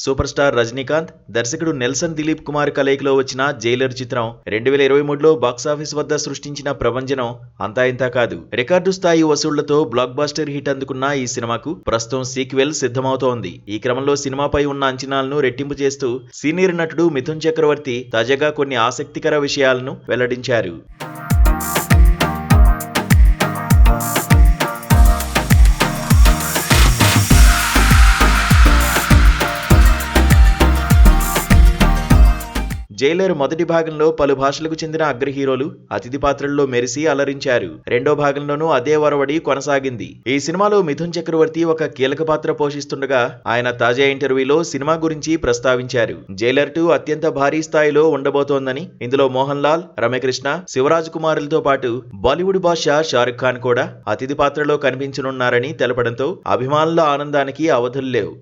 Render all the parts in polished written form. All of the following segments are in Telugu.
సూపర్ స్టార్ రజనీకాంత్, దర్శకుడు నెల్సన్ దిలీప్ కుమార్ కలయికలో వచ్చిన జైలర్ చిత్రం 2023లో బాక్సాఫీస్ వద్ద సృష్టించిన ప్రభంజనం అంతా ఇంతా కాదు. రికార్డు స్థాయి వసూళ్లతో బ్లాక్ బస్టర్ హిట్ అందుకున్న ఈ సినిమాకు ప్రస్తుతం సీక్వెల్ సిద్ధమవుతోంది. ఈ క్రమంలో సినిమాపై ఉన్న అంచనాలను రెట్టింపు చేస్తూ సీనియర్ నటుడు మిథున్ చక్రవర్తి తాజాగా కొన్ని ఆసక్తికర విషయాలను వెల్లడించారు. జైలర్ మొదటి భాగంలో పలు భాషలకు చెందిన అగ్ర హీరోలు అతిథి పాత్రల్లో మెరిసి అలరించారు. రెండో భాగంలోనూ అదే వరవడి కొనసాగింది. ఈ సినిమాలో మిథున్ చక్రవర్తి ఒక కీలక పాత్ర పోషిస్తుండగా ఆయన తాజా ఇంటర్వ్యూలో సినిమా గురించి ప్రస్తావించారు. జైలర్ 2 అత్యంత భారీ స్థాయిలో ఉండబోతోందని, ఇందులో మోహన్ లాల్, రమ్యకృష్ణ, శివరాజ్ కుమార్లతో పాటు బాలీవుడ్ బాద్షా షారుఖ్ ఖాన్ కూడా అతిథి పాత్రలో కనిపించనున్నారని తెలపడంతో అభిమానుల ఆనందానికి అవధులు లేవు.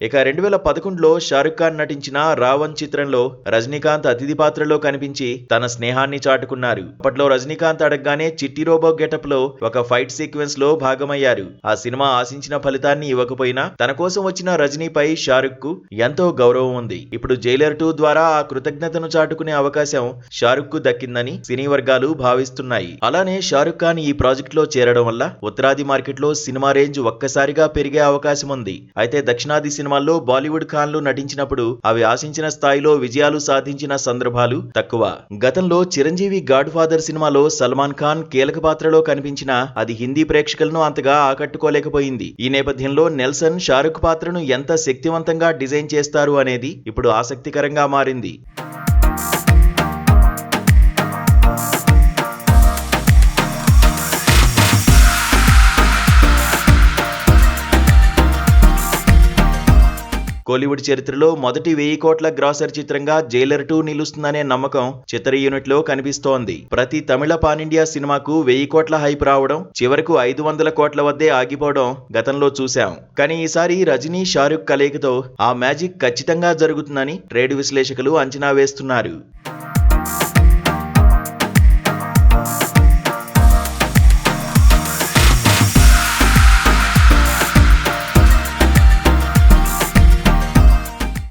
ఇక 2011లో షారుఖ్ ఖాన్ నటించిన రావణ్ చిత్రంలో రజనీకాంత్ అతిథి పాత్రలో కనిపించి తన స్నేహాన్ని చాటుకున్నారు. అప్పట్లో రజనీకాంత్ అడగగానే చిట్టి రోబో గెటప్ లో ఒక ఫైట్ సీక్వెన్స్ లో భాగమయ్యారు. ఆ సినిమా ఆశించిన ఫలితాన్ని ఇవ్వకపోయినా తన కోసం వచ్చిన రజనీపై షారుఖ్ కు ఎంతో గౌరవం ఉంది. ఇప్పుడు జైలర్ 2 ద్వారా ఆ కృతజ్ఞతను చాటుకునే అవకాశం షారుఖ్ కు దక్కిందని సినీ వర్గాలు భావిస్తున్నాయి. అలానే షారుఖ్ ఖాన్ ఈ ప్రాజెక్ట్ లో చేరడం వల్ల ఉత్తరాది మార్కెట్ లో సినిమా రేంజ్ ఒక్కసారిగా పెరిగే అవకాశం ఉంది. అయితే దక్షిణాది సినిమాల్లో బాలీవుడ్ ఖాన్లు నటించినప్పుడు అవి ఆశించిన స్థాయిలో విజయాలు సాధించిన సందర్భాలు తక్కువ. గతంలో చిరంజీవి గాడ్ ఫాదర్ సినిమాలో సల్మాన్ ఖాన్ కీలక పాత్రలో కనిపించినా అది హిందీ ప్రేక్షకులను అంతగా ఆకట్టుకోలేకపోయింది. ఈ నేపథ్యంలో నెల్సన్ షారుఖ్ పాత్రను ఎంత శక్తివంతంగా డిజైన్ చేస్తారు అనేది ఇప్పుడు ఆసక్తికరంగా మారింది. కోలీవుడ్ చరిత్రలో మొదటి 1000 కోట్ల గ్రాసర్ చిత్రంగా జైలర్ 2 నిలుస్తుందనే నమ్మకం చిత్ర యూనిట్ లో కనిపిస్తోంది. ప్రతి తమిళ పాన్ ఇండియా సినిమాకు 1000 కోట్ల హైప్ రావడం, చివరకు 500 కోట్ల వద్దే ఆగిపోవడం గతంలో చూశాం. కానీ ఈసారి రజనీ షారుఖ్ కలయికతో ఆ మ్యాజిక్ ఖచ్చితంగా జరుగుతుందని ట్రేడ్ విశ్లేషకులు అంచనా వేస్తున్నారు.